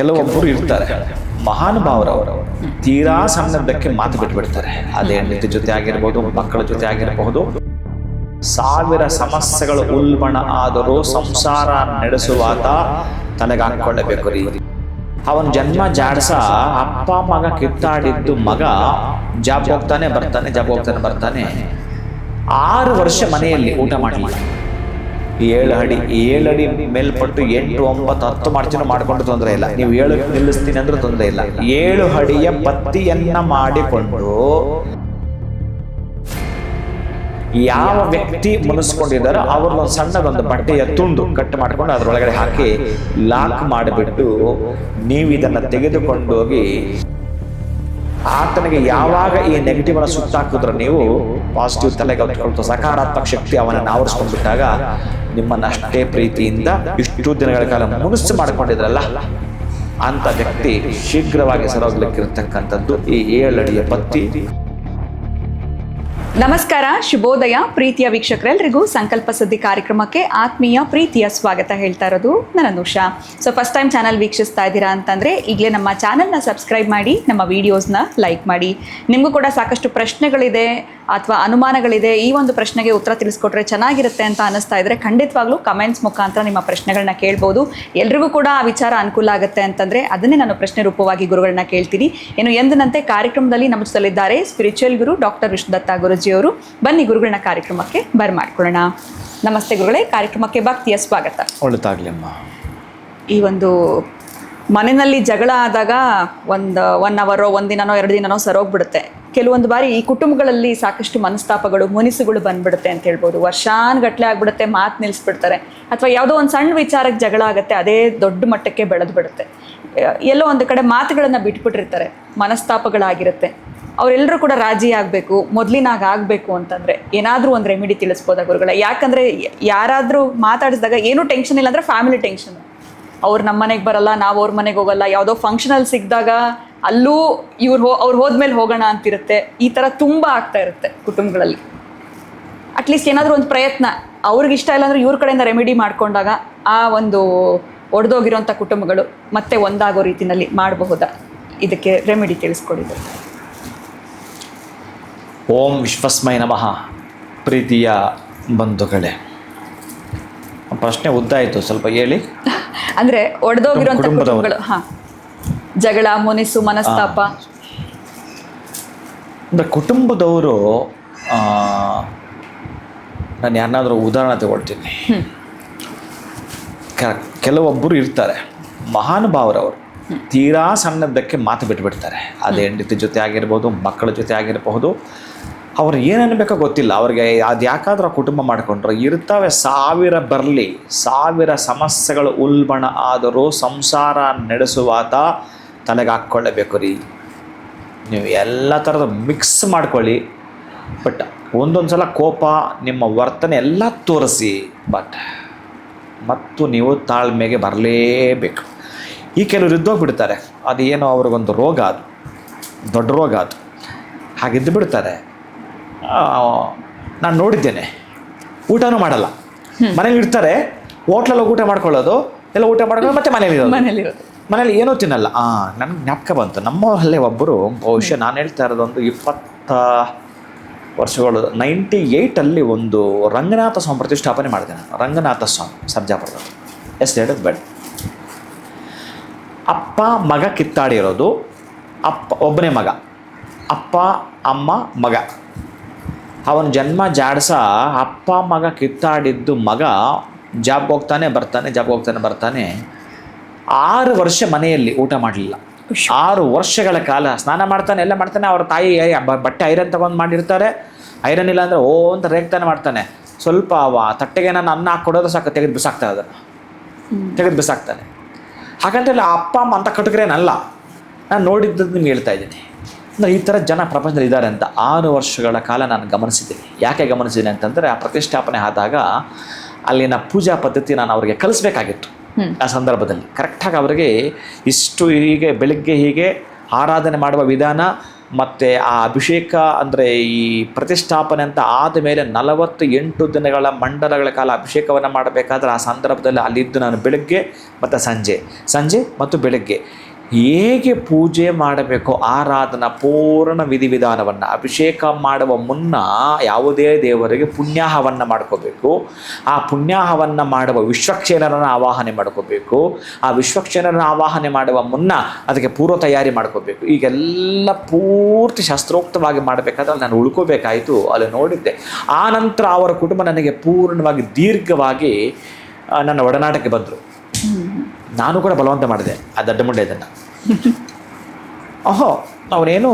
ಕೆಲವೊಬ್ಬರು ಇರ್ತಾರೆ ಮಹಾನುಭಾವರವರು ತೀರಾ ಸಣ್ಣದಕ್ಕೆ ಮಾತು ಬಿಟ್ಬಿಡ್ತಾರೆ. ಅದೇ ಹೆಂಡತಿ ಜೊತೆ ಆಗಿರ್ಬೋದು, ಮಕ್ಕಳ ಜೊತೆ ಆಗಿರಬಹುದು. 1000 ಸಮಸ್ಯೆಗಳು ಉಲ್ಬಣ ಆದರೂ ಸಂಸಾರ ನಡೆಸುವಾತ ತಲೆಗಾಕೊಳ್ಳಬೇಕು ರೀ. ಅವನ ಜನ್ಮ ಜಾಡ್ಸ ಅಪ್ಪ ಮಗ ಕಿತ್ತಾಡಿದ್ದು ಮಗ ಜಾಬ್ ಹೋಗ್ತಾನೆ ಬರ್ತಾನೆ 6 ವರ್ಷ ಮನೆಯಲ್ಲಿ ಊಟ ಮಾಡಲಿಲ್ಲ. 7 ಅಡಿ ಮೇಲ್ಪಟ್ಟು 8, 9, 10 ಮಾಡ್ತೀನೋ ಮಾಡ್ಕೊಂಡು ತೊಂದರೆ ಇಲ್ಲ. ನೀವು 7 ನಿಲ್ಲಿಸ್ತೀನಿ ಅಂದ್ರೆ ತೊಂದರೆ ಇಲ್ಲ. 7 ಅಡಿಯ ಪತ್ತಿಯನ್ನ ಮಾಡಿಕೊಂಡು ಯಾವ ವ್ಯಕ್ತಿ ಮುನಿಸ್ಕೊಂಡಿದ್ದಾರೋ ಅವ್ರನ್ನೊಂದು ಸಣ್ಣದೊಂದು ಬಟ್ಟೆಯ ತುಂಡು ಕಟ್ ಮಾಡಿಕೊಂಡು ಅದರೊಳಗಡೆ ಹಾಕಿ ಲಾಕ್ ಮಾಡಿಬಿಟ್ಟು ನೀವು ಇದನ್ನ ತೆಗೆದುಕೊಂಡು ಹೋಗಿ ಆತನಿಗೆ ಯಾವಾಗ ಈ ನೆಗೆಟಿವ್ ಅನ್ನ ಸುತ್ತಾಕಿದ್ರೆ ನೀವು ಪಾಸಿಟಿವ್ ತಲೆಗೆ ಹೊತ್ಕೊಳ್ತು ಸಕಾರಾತ್ಮಕ ಶಕ್ತಿ ಅವನನ್ನು ಆವರಿಸ್ಕೊಂಡ್ಬಿಟ್ಟಾಗ ನಿಮ್ಮನ್ನಷ್ಟೇ ಪ್ರೀತಿಯಿಂದ ಇಷ್ಟು ದಿನಗಳ ಕಾಲ ಮುನಿಸು ಮಾಡಿಕೊಂಡಿದ್ರಲ್ಲ ಅಂತ ವ್ಯಕ್ತಿ ಶೀಘ್ರವಾಗಿ ಸರೋಗ್ಲಿಕ್ಕಿರ್ತಕ್ಕಂಥದ್ದು ಈ 7 ಅಡಿಯ ಪತ್ತಿ. ನಮಸ್ಕಾರ, ಶುಭೋದಯ ಪ್ರೀತಿಯ ವೀಕ್ಷಕರೆಲ್ಲರಿಗೂ ಸಂಕಲ್ಪ ಸುದ್ದಿ ಕಾರ್ಯಕ್ರಮಕ್ಕೆ ಆತ್ಮೀಯ ಪ್ರೀತಿಯ ಸ್ವಾಗತ ಹೇಳ್ತಾ ಇರೋದು ನಾನು Anusha. So first time channel ವೀಕ್ಷಿಸ್ತಾ ಇದ್ದೀರಾ ಅಂತಂದರೆ ಈಗಲೇ ನಮ್ಮ ಚಾನಲ್ನ ಸಬ್ಸ್ಕ್ರೈಬ್ ಮಾಡಿ, ನಮ್ಮ ವೀಡಿಯೋಸ್ನ ಲೈಕ್ ಮಾಡಿ. ನಿಮಗೂ ಕೂಡ ಸಾಕಷ್ಟು ಪ್ರಶ್ನೆಗಳಿದೆ ಅಥವಾ ಅನುಮಾನಗಳಿದೆ, ಈ ಒಂದು ಪ್ರಶ್ನೆಗೆ ಉತ್ತರ ತಿಳಿಸ್ಕೊಟ್ರೆ ಚೆನ್ನಾಗಿರುತ್ತೆ ಅಂತ ಅನ್ನಿಸ್ತಾ ಇದ್ರೆ ಖಂಡಿತವಾಗ್ಲೂ ಕಮೆಂಟ್ಸ್ ಮುಖಾಂತರ ನಿಮ್ಮ ಪ್ರಶ್ನೆಗಳನ್ನ ಕೇಳ್ಬೋದು. ಎಲ್ರಿಗೂ ಕೂಡ ಆ ವಿಚಾರ ಅನುಕೂಲ ಆಗುತ್ತೆ ಅಂತಂದರೆ ಅದನ್ನೇ ನಾನು ಪ್ರಶ್ನೆ ರೂಪವಾಗಿ ಗುರುಗಳನ್ನ ಕೇಳ್ತೀನಿ. ಏನು ಎಂದಿನಂತೆ ಕಾರ್ಯಕ್ರಮದಲ್ಲಿ ನಮ್ಮ ಜೊತೆಲಿದ್ದಾರೆ ಸ್ಪಿರಿಚುವಲ್ ಗುರು ಡಾಕ್ಟರ್ ವಿಷ್ಣುದತ್ತ ಗುರುಜಿಯವರು. ಬನ್ನಿ ಗುರುಗಳನ್ನ ಕಾರ್ಯಕ್ರಮಕ್ಕೆ ಬರ್ಮಾಡ್ಕೊಳ್ಳೋಣ. ನಮಸ್ತೆ ಗುರುಗಳೇ, ಕಾರ್ಯಕ್ರಮಕ್ಕೆ ಭಕ್ತಿಯ ಸ್ವಾಗತ. ಒಳ್ಳೆದಾಗ್ಲಿ ಅಮ್ಮ. ಈ ಒಂದು ಮನೆಯಲ್ಲಿ ಜಗಳ ಆದಾಗ ಒಂದು 1 ಅವರೋ 1 ದಿನನೋ 2 ದಿನನೋ ಸರೋಗ್ಬಿಡುತ್ತೆ. ಕೆಲವೊಂದು ಬಾರಿ ಈ ಕುಟುಂಬಗಳಲ್ಲಿ ಸಾಕಷ್ಟು ಮನಸ್ತಾಪಗಳು ಮುನಿಸುಗಳು ಬಂದ್ಬಿಡುತ್ತೆ ಅಂತ ಹೇಳ್ಬೋದು. ವರ್ಷಾನುಗಟ್ಲೆ ಆಗ್ಬಿಡುತ್ತೆ, ಮಾತು ನಿಲ್ಲಿಸ್ಬಿಡ್ತಾರೆ, ಅಥವಾ ಯಾವುದೋ ಒಂದು ಸಣ್ಣ ವಿಚಾರಕ್ಕೆ ಜಗಳ ಆಗುತ್ತೆ, ಅದೇ ದೊಡ್ಡ ಮಟ್ಟಕ್ಕೆ ಬೆಳೆದು ಬಿಡುತ್ತೆ. ಎಲ್ಲೋ ಒಂದು ಕಡೆ ಮಾತುಗಳನ್ನು ಬಿಟ್ಬಿಟ್ಟಿರ್ತಾರೆ, ಮನಸ್ತಾಪಗಳಾಗಿರುತ್ತೆ. ಅವರೆಲ್ಲರೂ ಕೂಡ ರಾಜಿ ಆಗಬೇಕು, ಮೊದಲಿನಾಗ ಆಗಬೇಕು ಅಂತಂದರೆ ಏನಾದರೂ ಒಂದು ರೆಮಿಡಿ ತಿಳಿಸ್ಬೋದಾ ಗುರುಗಳೇ? ಯಾಕಂದರೆ ಯಾರಾದರೂ ಮಾತಾಡಿಸಿದಾಗ ಏನೂ ಟೆನ್ಷನ್ ಇಲ್ಲ ಅಂದರೆ ಫ್ಯಾಮಿಲಿ ಟೆನ್ಷನ್. ಅವ್ರು ನಮ್ಮ ಮನೆಗೆ ಬರಲ್ಲ, ನಾವು ಅವ್ರ ಮನೆಗೆ ಹೋಗಲ್ಲ, ಯಾವುದೋ ಫಂಕ್ಷನಲ್ಲಿ ಸಿಕ್ಕಿದಾಗ ಅಲ್ಲೂ ಅವ್ರು ಹೋದ್ಮೇಲೆ ಹೋಗೋಣ ಅಂತಿರುತ್ತೆ. ಈ ಥರ ತುಂಬ ಆಗ್ತಾ ಇರುತ್ತೆ ಕುಟುಂಬಗಳಲ್ಲಿ. ಅಟ್ಲೀಸ್ಟ್ ಏನಾದರೂ ಒಂದು ಪ್ರಯತ್ನ, ಅವ್ರಿಗೆ ಇಷ್ಟ ಇಲ್ಲ ಅಂದರೆ ಇವ್ರ ಕಡೆಯಿಂದ ರೆಮಿಡಿ ಮಾಡಿಕೊಂಡಾಗ ಆ ಒಂದು ಒಡೆದೋಗಿರೋಂಥ ಕುಟುಂಬಗಳು ಮತ್ತೆ ಒಂದಾಗೋ ರೀತಿಯಲ್ಲಿ ಮಾಡಬಹುದಾ? ಇದಕ್ಕೆ ರೆಮಿಡಿ ತಿಳಿಸ್ಕೊಡಿದ್ರು. ಓಂ ವಿಶ್ವಸ್ಮೈ ನಮಃ. ಪ್ರೀತಿಯ ಬಂಧುಗಳೇ, ಪ್ರಶ್ನೆ ಉದ್ದಾಯಿತು, ಸ್ವಲ್ಪ ಹೇಳಿ. ಅಂದರೆ ಒಡೆದೋಗಿರೋಂಥ ಕುಟುಂಬಗಳು, ಜಗಳ, ಮುನಿಸು, ಮನಸ್ತಾಪ. ಅಂದರೆ ಕುಟುಂಬದವರು, ನಾನು ಯಾರನ್ನಾದರೂ ಉದಾಹರಣೆ ತಗೊಳ್ತೀನಿ. ಕೆಲವೊಬ್ಬರು ಇರ್ತಾರೆ ಮಹಾನುಭಾವರವರು ತೀರಾ ಸಣ್ಣದಕ್ಕೆ ಮಾತು ಬಿಟ್ಬಿಡ್ತಾರೆ. ಅದೇ ಹೆಂಡತಿ ಜೊತೆ ಆಗಿರ್ಬೋದು, ಮಕ್ಕಳ ಜೊತೆ ಆಗಿರಬಹುದು. ಅವ್ರು ಏನನ್ಬೇಕೋ ಗೊತ್ತಿಲ್ಲ, ಅವ್ರಿಗೆ ಅದು ಯಾಕಾದ್ರೂ ಕುಟುಂಬ ಮಾಡಿಕೊಂಡ್ರೆ ಇರ್ತವೆ 1000 ಬರಲಿ, 1000 ಸಮಸ್ಯೆಗಳು ಉಲ್ಬಣ ಆದರೂ ಸಂಸಾರ ನಡೆಸುವಾತ ತಲೆಗಾಕೊಳ್ಳಬೇಕು ರೀ. ನೀವು ಎಲ್ಲ ಥರದ ಮಿಕ್ಸ್ ಮಾಡ್ಕೊಳ್ಳಿ, ಬಟ್ ಒಂದೊಂದು ಸಲ ಕೋಪ, ನಿಮ್ಮ ವರ್ತನೆ ಎಲ್ಲ ತೋರಿಸಿ, ಬಟ್ ಮತ್ತು ನೀವು ತಾಳ್ಮೆಗೆ ಬರಲೇಬೇಕು. ಈ ಕೆಲವರು ಇದ್ದೋಗ್ಬಿಡ್ತಾರೆ, ಅದು ಏನೋ ಅವ್ರಿಗೊಂದು ರೋಗ, ಅದು ದೊಡ್ಡ ರೋಗ, ಅದು ಹಾಗಿದ್ದು ಬಿಡ್ತಾರೆ. ನಾನು ನೋಡಿದ್ದೇನೆ, ಊಟನೂ ಮಾಡಲ್ಲ, ಮನೇಲಿ ಇರ್ತಾರೆ, ಹೋಟ್ಲಲ್ಲಿ ಊಟ ಮಾಡ್ಕೊಳ್ಳೋದು, ಎಲ್ಲ ಊಟ ಮಾಡ್ಕೊಂಡು ಮತ್ತೆ ಮನೇಲಿ ಏನೂ ತಿನ್ನಲ್ಲ. ನನಗೆ ಜ್ಞಾಪಕ ಬಂತು, ನಮ್ಮಲ್ಲೇ ಒಬ್ಬರು, ಬಹುಶಃ ನಾನು ಹೇಳ್ತಾ ಇರೋದೊಂದು 20 ವರ್ಷಗಳು, 98 ಒಂದು ರಂಗನಾಥ ಸ್ವಾಮಿ ಪ್ರತಿಷ್ಠಾಪನೆ ಮಾಡಿದೆ ನಾನು. ರಂಗನಾಥ ಸ್ವಾಮಿ ಸರ್ಜಾಪುರದಲ್ಲಿ, ಎಷ್ಟು ಹೇಳೋದು ಬೇಡ. ಅಪ್ಪ ಮಗ ಕಿತ್ತಾಡಿರೋದು, ಒಬ್ಬನೇ ಮಗ, ಅಪ್ಪ ಅಮ್ಮ ಮಗ. ಅವನ ಜನ್ಮ ಜಾಡ್ಸ ಅಪ್ಪ ಮಗ ಕಿತ್ತಾಡಿದ್ದು ಮಗ ಜಾಬ್ ಹೋಗ್ತಾನೆ ಬರ್ತಾನೆ 6 ವರ್ಷ ಮನೆಯಲ್ಲಿ ಊಟ ಮಾಡಲಿಲ್ಲ. 6 ವರ್ಷಗಳ ಕಾಲ ಸ್ನಾನ ಮಾಡ್ತಾನೆ, ಎಲ್ಲ ಮಾಡ್ತಾನೆ. ಅವ್ರ ತಾಯಿ ಬಟ್ಟೆ ಐರನ್ ತಗೊಂಡು ಮಾಡಿರ್ತಾರೆ, ಐರನ್ ಇಲ್ಲ ಅಂದರೆ ಅಂತ ರೇಗ್ತಾನೆ ಮಾಡ್ತಾನೆ. ಸ್ವಲ್ಪ ತಟ್ಟೆಗೆ ನಾನು ಅನ್ನ ಹಾಕ್ಕೊಡೋದು ಸಾಕು, ತೆಗೆದು ಬಿಸಾಕ್ತಾನೆ. ಹಾಗಂತೇಳಿ ಅಪ್ಪ ಅಮ್ಮ ಅಂತ ಕಟುಕರೇನಲ್ಲ, ನಾನು ನೋಡಿದ್ದದ್ದು ನಿಮ್ಗೆ ಹೇಳ್ತಾ ಇದ್ದೀನಿ. ಅಂದರೆ ಈ ಥರ ಜನ ಪ್ರಪಂಚದಲ್ಲಿ ಇದ್ದಾರೆ ಅಂತ 6 ವರ್ಷಗಳ ಕಾಲ ನಾನು ಗಮನಿಸಿದ್ದೀನಿ. ಯಾಕೆ ಗಮನಿಸಿದ್ದೀನಿ ಅಂತಂದರೆ, ಆ ಪ್ರತಿಷ್ಠಾಪನೆ ಆದಾಗ ಅಲ್ಲಿನ ಪೂಜಾ ಪದ್ಧತಿ ನಾನು ಅವ್ರಿಗೆ ಕಲಿಸ್ಬೇಕಾಗಿತ್ತು. ಆ ಸಂದರ್ಭದಲ್ಲಿ ಕರೆಕ್ಟಾಗಿ ಅವರಿಗೆ ಇಷ್ಟು ಹೀಗೆ ಬೆಳಗ್ಗೆ ಹೀಗೆ ಆರಾಧನೆ ಮಾಡುವ ವಿಧಾನ, ಮತ್ತು ಆ ಅಭಿಷೇಕ ಅಂದರೆ ಈ ಪ್ರತಿಷ್ಠಾಪನೆ ಅಂತ ಆದಮೇಲೆ 48 ದಿನಗಳ ಮಂಡಲಗಳ ಕಾಲ ಅಭಿಷೇಕವನ್ನು ಮಾಡಬೇಕಾದ್ರೆ ಆ ಸಂದರ್ಭದಲ್ಲಿ ಅಲ್ಲಿದ್ದು ನಾನು ಬೆಳಗ್ಗೆ ಮತ್ತು ಸಂಜೆ ಮತ್ತು ಬೆಳಗ್ಗೆ ಹೇಗೆ ಪೂಜೆ ಮಾಡಬೇಕು ಆರಾಧನಾ ಪೂರ್ಣ ವಿಧಿವಿಧಾನವನ್ನು ಅಭಿಷೇಕ ಮಾಡುವ ಮುನ್ನ ಯಾವುದೇ ದೇವರಿಗೆ ಪುಣ್ಯಾಹವನ್ನು ಮಾಡ್ಕೋಬೇಕು. ಆ ಪುಣ್ಯಾಹವನ್ನು ಮಾಡುವ ವಿಶ್ವಕ್ಷೇನರನ್ನು ಆವಾಹನೆ ಮಾಡ್ಕೋಬೇಕು. ಆ ವಿಶ್ವಕ್ಷೇನರನ್ನು ಆವಾಹನೆ ಮಾಡುವ ಮುನ್ನ ಅದಕ್ಕೆ ಪೂರ್ವ ತಯಾರಿ ಮಾಡ್ಕೋಬೇಕು. ಈಗೆಲ್ಲ ಪೂರ್ತಿ ಶಾಸ್ತ್ರೋಕ್ತವಾಗಿ ಮಾಡಬೇಕಾದ್ರೆ ಅಲ್ಲಿ ನಾನು ಉಳ್ಕೋಬೇಕಾಯಿತು. ಅಲ್ಲಿ ನೋಡಿದ್ದೆ. ಆ ನಂತರ ಅವರ ಕುಟುಂಬ ನನಗೆ ಪೂರ್ಣವಾಗಿ ದೀರ್ಘವಾಗಿ ನನ್ನ ಒಡನಾಟಕ್ಕೆ ಬಂದರು. ನಾನು ಕೂಡ ಬಲವಂತ ಮಾಡಿದೆ ಆ ದಡ್ಡ ಮುಂಡೆ ಇದನ್ನು. ಅವನೇನು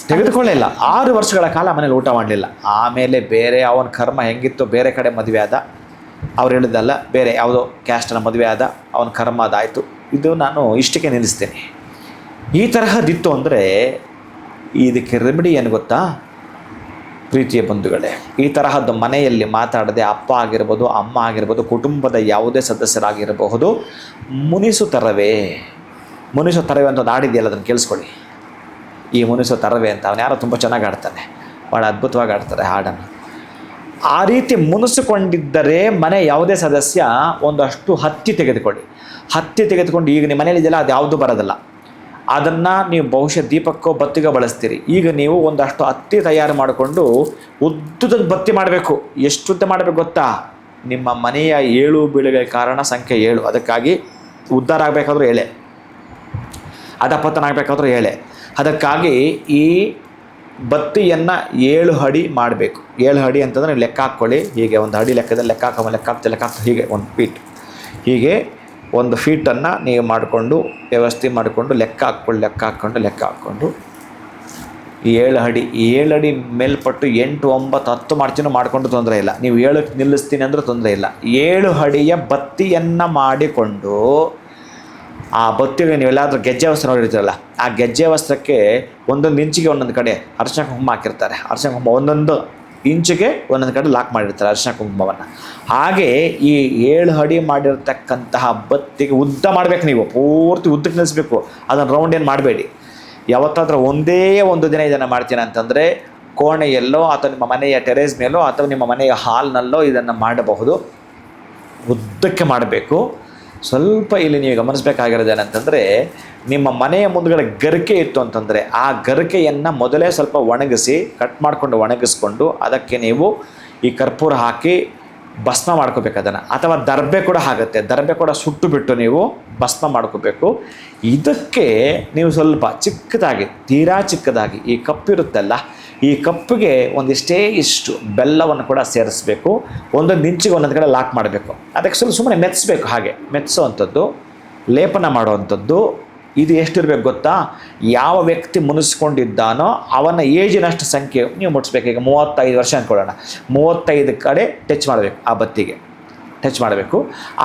ತೆಗೆದುಕೊಳ್ಳಿಲ್ಲ. 6 ವರ್ಷಗಳ ಕಾಲ ಮನೇಲಿ ಊಟ ಮಾಡಲಿಲ್ಲ. ಆಮೇಲೆ ಬೇರೆ ಅವನ ಕರ್ಮ ಹೆಂಗಿತ್ತು, ಬೇರೆ ಕಡೆ ಮದುವೆ ಆದ. ಅವ್ರು ಹೇಳಿದ್ದಲ್ಲ, ಬೇರೆ ಯಾವುದೋ ಕ್ಯಾಸ್ಟನ ಮದುವೆ ಆದ, ಅವನ ಕರ್ಮ ಅದಾಯಿತು. ಇದು ನಾನು ಇಷ್ಟಕ್ಕೆ ನಿಲ್ಲಿಸ್ತೇನೆ. ಈ ತರಹದಿತ್ತು ಅಂದರೆ ಇದಕ್ಕೆ ರೆಮಿಡಿ ಏನು ಗೊತ್ತಾ ಪ್ರೀತಿಯ ಬಂಧುಗಳೇ? ಈ ತರಹದ್ದು ಮನೆಯಲ್ಲಿ ಮಾತಾಡದೆ ಅಪ್ಪ ಆಗಿರ್ಬೋದು, ಅಮ್ಮ ಆಗಿರ್ಬೋದು, ಕುಟುಂಬದ ಯಾವುದೇ ಸದಸ್ಯರಾಗಿರಬಹುದು, ಮುನಿಸು ತರವೇ ಅಂತ ಒಂದು ಹಾಡಿದೆಯಲ್ಲ, ಅದನ್ನು ಕೇಳಿಸ್ಕೊಳ್ಳಿ. ಈ ಮುನಿಸು ತರವೇ ಅಂತ ಅವನು ಯಾರೋ ತುಂಬ ಚೆನ್ನಾಗಿ ಆಡ್ತಾನೆ, ಭಾಳ ಅದ್ಭುತವಾಗಿ ಆಡ್ತಾರೆ ಹಾಡನ್ನು. ಆ ರೀತಿ ಮುನಿಸಿಕೊಂಡಿದ್ದರೆ ಮನೆ ಯಾವುದೇ ಸದಸ್ಯ ಒಂದಷ್ಟು ಹತ್ತಿ ತೆಗೆದುಕೊಂಡು ಈಗ ನಿಮ್ಮ ಮನೇಲಿದೆಯಲ್ಲ ಅದು ಯಾವುದೂ ಬರೋದಲ್ಲ. ಅದನ್ನು ನೀವು ಬಹುಶಃ ದೀಪಕ್ಕೋ ಬತ್ತಿಗೋ ಬಳಸ್ತೀರಿ. ಈಗ ನೀವು ಒಂದಷ್ಟು ಹತ್ತಿ ತಯಾರು ಮಾಡಿಕೊಂಡು ಉದ್ದುದ ಬತ್ತಿ ಮಾಡಬೇಕು. ಎಷ್ಟು ಉದ್ದ ಮಾಡಬೇಕು ಗೊತ್ತಾ? ನಿಮ್ಮ ಮನೆಯ 7 ಬೀಳುಗಳ ಕಾರಣ ಸಂಖ್ಯೆ 7. ಅದಕ್ಕಾಗಿ ಉದ್ಧಾರ ಆಗಬೇಕಾದ್ರೂ ಎಳೆ, ಅಧಪತನ ಆಗಬೇಕಾದ್ರೂ ಎಳೆ. ಅದಕ್ಕಾಗಿ ಈ ಬತ್ತಿಯನ್ನು 7 ಅಡಿ ಮಾಡಬೇಕು. 7 ಅಡಿ ಅಂತಂದರೆ ಲೆಕ್ಕ ಹಾಕ್ಕೊಳ್ಳಿ. ಹೀಗೆ ಒಂದು ಅಡಿ ಲೆಕ್ಕದಲ್ಲಿ ಲೆಕ್ಕ ಹೀಗೆ ಒಂದು ಫೀಟ್, ಹೀಗೆ ಒಂದು ಫೀಟನ್ನು ನೀವು ಮಾಡಿಕೊಂಡು ವ್ಯವಸ್ಥೆ ಮಾಡಿಕೊಂಡು ಲೆಕ್ಕ ಹಾಕ್ಕೊಂಡು 7 ಅಡಿ ಮೇಲ್ಪಟ್ಟು 8, 9, 10 ಮಾಡ್ತೀನೋ ಮಾಡಿಕೊಂಡು ತೊಂದರೆ ಇಲ್ಲ. ನೀವು 7ಕ್ಕೆ ನಿಲ್ಲಿಸ್ತೀನಿ ಅಂದರೆ ತೊಂದರೆ ಇಲ್ಲ. 7 ಅಡಿಯ ಬತ್ತಿಯನ್ನು ಮಾಡಿಕೊಂಡು ಆ ಬತ್ತಿಗೆ ನೀವೆಲ್ಲಾದರೂ ಗೆಜ್ಜೆ ವಸ್ತ್ರ ನೋಡಿರ್ತೀರಲ್ಲ, ಆ ಗೆಜ್ಜೆ ವಸ್ತ್ರಕ್ಕೆ ಒಂದೊಂದು ಇಂಚಿಗೆ ಒಂದೊಂದು ಕಡೆ ಅರಿಶಿನ ಕುಂಕುಮ ಹಾಕಿರ್ತಾರೆ. ಅರಿಶಿನ ಕುಂಕುಮ ಒಂದೊಂದು ಇಂಚಿಗೆ ಒಂದೊಂದು ಕಡೆ ಲಾಕ್ ಮಾಡಿರ್ತಾರೆ ಅರಿಶಿನ ಕುಂಕುಮವನ್ನು. ಹಾಗೆ ಈ 7 ಅಡಿ ಮಾಡಿರ್ತಕ್ಕಂತಹ ಬತ್ತಿಗೆ ಉದ್ದ ಮಾಡಬೇಕು. ನೀವು ಪೂರ್ತಿ ಉದ್ದಕ್ಕೆ ನಿಲ್ಲಿಸ್ಬೇಕು. ಅದನ್ನು ರೌಂಡ್ ಏನು ಮಾಡಬೇಡಿ. ಯಾವತ್ತಾದ್ರೂ ಒಂದೇ ಒಂದು ದಿನ ಇದನ್ನು ಮಾಡ್ತೀನಿ ಅಂತಂದರೆ ಕೋಣೆಯಲ್ಲೋ ಅಥವಾ ನಿಮ್ಮ ಮನೆಯ ಟೆರೇಸ್ ಮೇಲೋ ಅಥವಾ ನಿಮ್ಮ ಮನೆಯ ಹಾಲ್ನಲ್ಲೋ ಇದನ್ನು ಮಾಡಬಹುದು. ಉದ್ದಕ್ಕೆ ಮಾಡಬೇಕು. ಸ್ವಲ್ಪ ಇಲ್ಲಿ ನೀವು ಗಮನಿಸಬೇಕಾಗಿರೋದೇನಂತಂದರೆ, ನಿಮ್ಮ ಮನೆಯ ಮುಂದುಗಡೆ ಗರಿಕೆ ಇತ್ತು ಅಂತಂದರೆ ಆ ಗರಿಕೆಯನ್ನು ಮೊದಲೇ ಸ್ವಲ್ಪ ಕಟ್ ಒಣಗಿಸ್ಕೊಂಡು ಅದಕ್ಕೆ ನೀವು ಈ ಕರ್ಪೂರ ಹಾಕಿ ಭಸ್ಮ ಮಾಡ್ಕೋಬೇಕು ಅದನ್ನು. ಅಥವಾ ದರ್ಬೆ ಕೂಡ ಆಗುತ್ತೆ, ದರ್ಬೆ ಕೂಡ ಸುಟ್ಟು ಬಿಟ್ಟು ನೀವು ಭಸ್ಮ ಮಾಡ್ಕೋಬೇಕು. ಇದಕ್ಕೆ ನೀವು ಸ್ವಲ್ಪ ಚಿಕ್ಕದಾಗಿ, ತೀರಾ ಚಿಕ್ಕದಾಗಿ ಈ ಕಪ್ಪಿರುತ್ತಲ್ಲ, ಈ ಕಪ್ಪಿಗೆ ಇಷ್ಟು ಬೆಲ್ಲವನ್ನು ಕೂಡ ಸೇರಿಸಬೇಕು. ಒಂದೊಂದು ಇಂಚಿಗೆ ಒಂದೊಂದು ಕಡೆ ಲಾಕ್ ಮಾಡಬೇಕು. ಅದಕ್ಕೆ ಸುಮ್ಮನೆ ಮೆತ್ತಿಸ್ಬೇಕು. ಹಾಗೆ ಮೆತ್ತಿಸೋವಂಥದ್ದು, ಲೇಪನ ಮಾಡುವಂಥದ್ದು. ಇದು ಎಷ್ಟಿರಬೇಕು ಗೊತ್ತಾ? ಯಾವ ವ್ಯಕ್ತಿ ಮುನಿಸ್ಕೊಂಡಿದ್ದಾನೋ ಅವನ ಏಜಿನಷ್ಟು ಸಂಖ್ಯೆ ನೀವು ಮುಟ್ಟಿಸ್ಬೇಕು. ಈಗ 35 ವರ್ಷ ಅಂದ್ಕೊಳ್ಳೋಣ, 35 ಕಡೆ ಟಚ್ ಮಾಡಬೇಕು, ಆ ಬತ್ತಿಗೆ ಟಚ್ ಮಾಡಬೇಕು.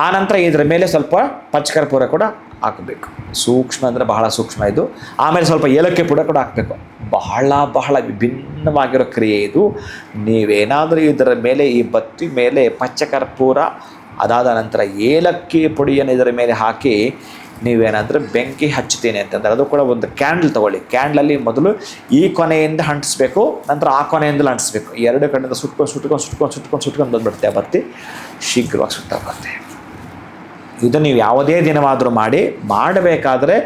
ಆನಂತರ ಇದರ ಮೇಲೆ ಸ್ವಲ್ಪ ಪಚ್ಚಕರ್ಪೂರ ಕೂಡ ಹಾಕಬೇಕು. ಸೂಕ್ಷ್ಮ ಅಂದರೆ ಬಹಳ ಸೂಕ್ಷ್ಮ ಇದು. ಆಮೇಲೆ ಸ್ವಲ್ಪ ಏಲಕ್ಕಿ ಪುಡಿ ಕೂಡ ಹಾಕಬೇಕು. ಬಹಳ ವಿಭಿನ್ನವಾಗಿರೋ ಕ್ರಿಯೆ ಇದು. ನೀವೇನಾದರೂ ಇದರ ಮೇಲೆ, ಈ ಬತ್ತಿ ಮೇಲೆ ಪಚ್ಚಕರ್ಪೂರ, ಅದಾದ ನಂತರ ಏಲಕ್ಕಿ ಪುಡಿಯನ್ನು ಇದರ ಮೇಲೆ ಹಾಕಿ ನೀವೇನಾದರೂ ಬೆಂಕಿ ಹಚ್ತೀನಿ ಅಂತಂದರೆ, ಅದು ಕೂಡ ಒಂದು ಕ್ಯಾಂಡಲ್ ತೊಗೊಳ್ಳಿ. ಕ್ಯಾಂಡಲಲ್ಲಿ ಮೊದಲು ಈ ಕೊನೆಯಿಂದ ಅಂಟಿಸ್ಬೇಕು, ನಂತರ ಆ ಕೊನೆಯಿಂದ ಅಂಟಿಸ್ಬೇಕು. 2 ಕಡೆಯಿಂದ ಸುಟ್ಕೊಂಡು ಬಂದುಬಿಡುತ್ತೆ ಆ ಬತ್ತಿ, ಶೀಘ್ರವಾಗಿ ಸುಟ್ಟೋಗುತ್ತೆ. ಇದು ನೀವು ಯಾವುದೇ ದಿನವಾದರೂ ಮಾಡಬೇಕಾದ್ರೆ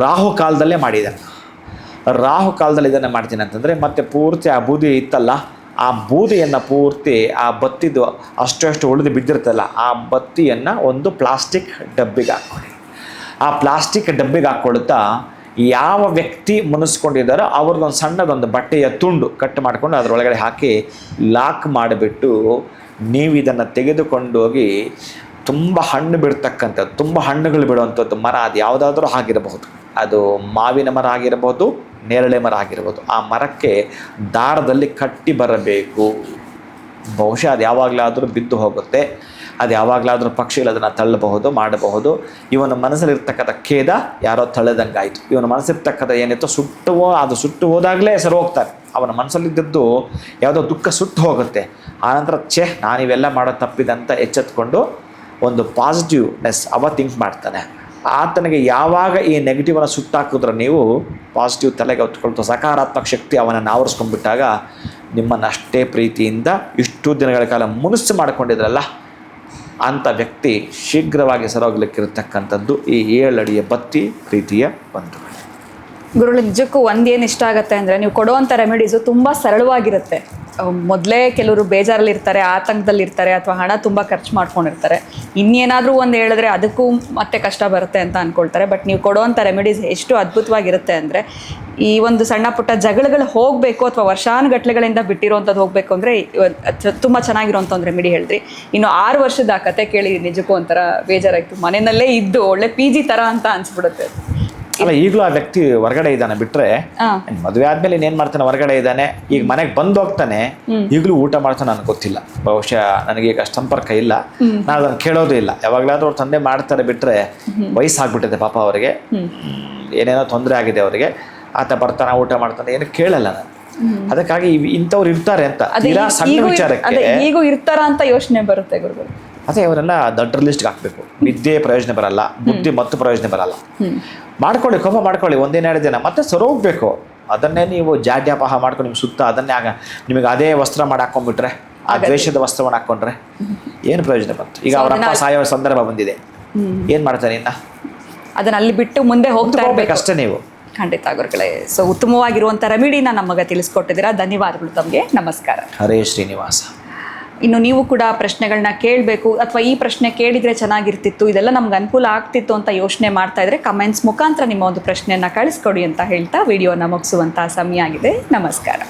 ರಾಹುಕಾಲದಲ್ಲೇ ಮಾಡಿದ್ದಾನೆ. ರಾಹುಕಾಲದಲ್ಲಿ ಇದನ್ನು ಮಾಡ್ತೀನಿ ಅಂತಂದರೆ ಮತ್ತೆ ಪೂರ್ತಿ ಆ ಬೂದಿ ಇತ್ತಲ್ಲ, ಆ ಬೂದಿಯನ್ನು ಪೂರ್ತಿ ಆ ಬತ್ತಿದು ಅಷ್ಟು ಉಳಿದು ಬಿದ್ದಿರ್ತಲ್ಲ, ಆ ಬತ್ತಿಯನ್ನು ಒಂದು ಪ್ಲಾಸ್ಟಿಕ್ ಡಬ್ಬಿಗೆ ಹಾಕ್ಕೊಳ್ಳಿ. ಆ ಪ್ಲಾಸ್ಟಿಕ್ ಡಬ್ಬಿಗೆ ಹಾಕ್ಕೊಳ್ತಾ ಯಾವ ವ್ಯಕ್ತಿ ಮುನಿಸ್ಕೊಂಡಿದ್ದಾರೋ ಅವ್ರದ್ದೊಂದು ಸಣ್ಣದೊಂದು ಬಟ್ಟೆಯ ತುಂಡು ಕಟ್ ಮಾಡಿಕೊಂಡು ಅದರೊಳಗಡೆ ಹಾಕಿ ಲಾಕ್ ಮಾಡಿಬಿಟ್ಟು ನೀವು ಇದನ್ನು ತೆಗೆದುಕೊಂಡೋಗಿ ತುಂಬ ಹಣ್ಣು ಬಿಡ್ತಕ್ಕಂಥದ್ದು, ತುಂಬ ಹಣ್ಣುಗಳು ಬಿಡುವಂಥದ್ದು ಮರ, ಅದು ಯಾವುದಾದ್ರೂ ಆಗಿರಬಹುದು. ಅದು ಮಾವಿನ ಮರ ಆಗಿರಬಹುದು, ನೇರಳೆ ಮರ ಆಗಿರ್ಬೋದು. ಆ ಮರಕ್ಕೆ ದಾರದಲ್ಲಿ ಕಟ್ಟಿ ಬರಬೇಕು. ಬಹುಶಃ ಅದು ಯಾವಾಗಲಾದರೂ ಬಿದ್ದು ಹೋಗುತ್ತೆ, ಅದು ಯಾವಾಗಲಾದರೂ ಪಕ್ಷಿಗಳು ಅದನ್ನು ತಳ್ಳಬಹುದು, ಮಾಡಬಹುದು. ಇವನ ಮನಸ್ಸಲ್ಲಿರ್ತಕ್ಕಂಥ ಖೇದ ಯಾರೋ ತಳ್ಳೆದಂಗಾಯಿತು. ಇವನ ಮನಸ್ಸಿರ್ತಕ್ಕಂಥ ಏನಿತ್ತು ಅದು ಸುಟ್ಟು ಹೋದಾಗಲೇ ಸರಿ ಹೋಗ್ತಾರೆ. ಅವನ ಮನಸ್ಸಲ್ಲಿದ್ದದ್ದು ಯಾವುದೋ ದುಃಖ ಸುಟ್ಟು ಹೋಗುತ್ತೆ. ಆನಂತರ ನಾನಿವೆಲ್ಲ ಮಾಡೋ ತಪ್ಪಿದಂತ ಎಚ್ಚೆತ್ಕೊಂಡು ಒಂದು ಪಾಸಿಟಿವ್ನೆಸ್ ಥಿಂಕ್ ಮಾಡ್ತಾನೆ. ಆತನಿಗೆ ಯಾವಾಗ ಈ ನೆಗೆಟಿವನ್ನು ಸುಟ್ಟಾಕಿದ್ರೆ ನೀವು ಪಾಸಿಟಿವ್ ತಲೆಗೆ ಹೊತ್ಕೊಳ್ತಾ ಸಕಾರಾತ್ಮಕ ಶಕ್ತಿ ಅವನನ್ನು ಆವರಿಸ್ಕೊಂಡ್ಬಿಟ್ಟಾಗ ನಿಮ್ಮನ್ನು ಅಷ್ಟೇ ಪ್ರೀತಿಯಿಂದ ಇಷ್ಟು ದಿನಗಳ ಕಾಲ ಮುನಿಸು ಮಾಡಿಕೊಂಡಿದ್ರಲ್ಲ ಅಂಥ ವ್ಯಕ್ತಿ ಶೀಘ್ರವಾಗಿ ಸರೋಗ್ಲಿಕ್ಕಿರ್ತಕ್ಕಂಥದ್ದು ಈ 7 ಅಡಿಯ ಬತ್ತಿ ಪ್ರೀತಿಯ ಬಂಧುಗಳು. ಗುರುಗಳು ನಿಜಕ್ಕೂ ಒಂದೇನು ಇಷ್ಟ ಆಗುತ್ತೆ ಅಂದರೆ ನೀವು ಕೊಡುವಂಥ ರೆಮಿಡೀಸು ತುಂಬ ಸರಳವಾಗಿರುತ್ತೆ. ಮೊದಲೇ ಕೆಲವರು ಬೇಜಾರಲ್ಲಿರ್ತಾರೆ, ಆತಂಕದಲ್ಲಿರ್ತಾರೆ, ಅಥವಾ ಹಣ ತುಂಬ ಖರ್ಚು ಮಾಡ್ಕೊಂಡಿರ್ತಾರೆ. ಇನ್ನೇನಾದರೂ ಒಂದು ಹೇಳಿದ್ರೆ ಅದಕ್ಕೂ ಮತ್ತೆ ಕಷ್ಟ ಬರುತ್ತೆ ಅಂತ ಅಂದ್ಕೊಳ್ತಾರೆ. ಬಟ್ ನೀವು ಕೊಡುವಂಥ ರೆಮಿಡೀಸ್ ಎಷ್ಟು ಅದ್ಭುತವಾಗಿರುತ್ತೆ ಅಂದರೆ ಈ ಒಂದು ಸಣ್ಣ ಪುಟ್ಟ ಜಗಳಗಳು ಹೋಗಬೇಕು ಅಥವಾ ವರ್ಷಾನುಗಟ್ಲೆಗಳಿಂದ ಬಿಟ್ಟಿರೋವಂಥದ್ದು ಹೋಗಬೇಕು ಅಂದರೆ ತುಂಬ ಚೆನ್ನಾಗಿರೋಂಥ ಒಂದು ರೆಮಿಡಿ ಹೇಳಿದ್ರಿ. ಇನ್ನು 6 ವರ್ಷದ ಆ ಕತೆ ಕೇಳಿ ನಿಜಕ್ಕೂ ಒಂಥರ ಬೇಜಾರಾಯಿತು. ಮನೆಯಲ್ಲೇ ಇದ್ದು ಒಳ್ಳೆ PG ಥರ ಅಂತ ಅನಿಸ್ಬಿಡುತ್ತೆ. ಅಲ್ಲ, ಈಗಲೂ ಆ ವ್ಯಕ್ತಿ ಹೊರಗಡೆ ಇದ್ದಾನೆ ಬಿಟ್ರೆ, ಮದುವೆ ಆದ್ಮೇಲೆ ಇನ್ನೇನು ಮಾಡ್ತಾನೆ, ಹೊರಗಡೆ ಇದ್ದಾನೆ. ಈಗ ಮನೆಗೆ ಬಂದು ಹೋಗ್ತಾನೆ, ಈಗಲೂ ಊಟ ಮಾಡ್ತಾನೆ ನನಗೆ ಗೊತ್ತಿಲ್ಲ. ಬಹುಶಃ ನನಗೆ ಈಗ ಅಷ್ಟು ಸಂಪರ್ಕ ಇಲ್ಲ, ನಾನು ಅದನ್ನು ಕೇಳೋದು ಇಲ್ಲ. ಯಾವಾಗಲಾದ್ರೂ ಅವ್ರ ತಂದೆ ಮಾಡ್ತಾರೆ ಬಿಟ್ರೆ, ವಯಸ್ಸಾಗ್ಬಿಟ್ಟಿದೆ ಪಾಪ ಅವರಿಗೆ, ಏನೇನೋ ತೊಂದರೆ ಆಗಿದೆ ಅವರಿಗೆ. ಆತ ಬರ್ತಾನೆ, ಊಟ ಮಾಡ್ತಾನೆ, ಏನು ಕೇಳಲ್ಲ ನಾನು. ಅದಕ್ಕಾಗಿ ಇಂಥವ್ರು ಇರ್ತಾರೆ ಅಂತ ತೀರಾ ಸಣ್ಣ ವಿಚಾರಕ್ಕೆ ಈಗೂ ಇರ್ತಾರ ಅಂತ ಯೋಚನೆ ಬರುತ್ತೆ ಗುರುಗಳು. ಅದೇ ಅವರೆಲ್ಲ ದೊಡ್ಡ ಲಿಸ್ಟ್ಗೆ ಹಾಕಬೇಕು. ವಿದ್ಯೆ ಪ್ರಯೋಜನ ಬರಲ್ಲ, ಬುದ್ಧಿ ಮತ್ತು ಪ್ರಯೋಜನ ಬರಲ್ಲ. ಮಾಡ್ಕೊಳ್ಳಿ, ಕೋಪ ಮಾಡ್ಕೊಳ್ಳಿ, 1-2 ದಿನ, ಮತ್ತೆ ಸರೋಗ್ಬೇಕು. ಅದನ್ನೇ ನೀವು ಜಾಡ್ಯಾಪಹ ಮಾಡ್ಕೊಂಡು ನಿಮ್ಮ ಸುತ್ತ ಅದನ್ನೇ ನಿಮಗೆ ಅದೇ ವಸ್ತ್ರ ಮಾಡಿ ಹಾಕೊಂಡ್ಬಿಟ್ರೆ, ಆ ದ್ವೇಷದ ವಸ್ತ್ರವನ್ನು ಹಾಕ್ಕೊಂಡ್ರೆ ಏನು ಪ್ರಯೋಜನ ಬಂತು? ಈಗ ಅವರ ಅಪ್ಪ ಸಾಯೋ ಸಂದರ್ಭ ಬಂದಿದೆ, ಏನು ಮಾಡ್ತಾನೆ ಇನ್ನ? ಅದನ್ನ ಅಲ್ಲಿ ಬಿಟ್ಟು ಮುಂದೆ ಹೋಗ್ತಾ ಅಷ್ಟೇ ನೀವು. ಖಂಡಿತ ಗುರುಗಳೇ. ಸೊ ಉತ್ತಮವಾಗಿರುವಂಥ ರೆಮಿಡಿನ ನಮಗೆ ತಿಳಿಸ್ಕೊಟ್ಟಿದ್ದೀರಾ. ಧನ್ಯವಾದಗಳು ತಮಗೆ. ನಮಸ್ಕಾರ. ಹರೇ ಶ್ರೀನಿವಾಸ. ಇನ್ನು ನೀವು ಕೂಡ ಪ್ರಶ್ನೆಗಳನ್ನ ಕೇಳಬೇಕು ಅಥವಾ ಈ ಪ್ರಶ್ನೆ ಕೇಳಿದರೆ ಚೆನ್ನಾಗಿರ್ತಿತ್ತು, ಇದೆಲ್ಲ ನಮ್ಗೆ ಅನುಕೂಲ ಆಗ್ತಿತ್ತು ಅಂತ ಯೋಚನೆ ಮಾಡ್ತಾ ಇದ್ರೆ ಕಮೆಂಟ್ಸ್ ಮುಖಾಂತರ ನಿಮ್ಮ ಒಂದು ಪ್ರಶ್ನೆಯನ್ನು ಕಳಿಸ್ಕೊಡಿ ಅಂತ ಹೇಳ್ತಾ ವಿಡಿಯೋನ ಮುಗಿಸುವಂಥ ಸಮಯ ಆಗಿದೆ. ನಮಸ್ಕಾರ.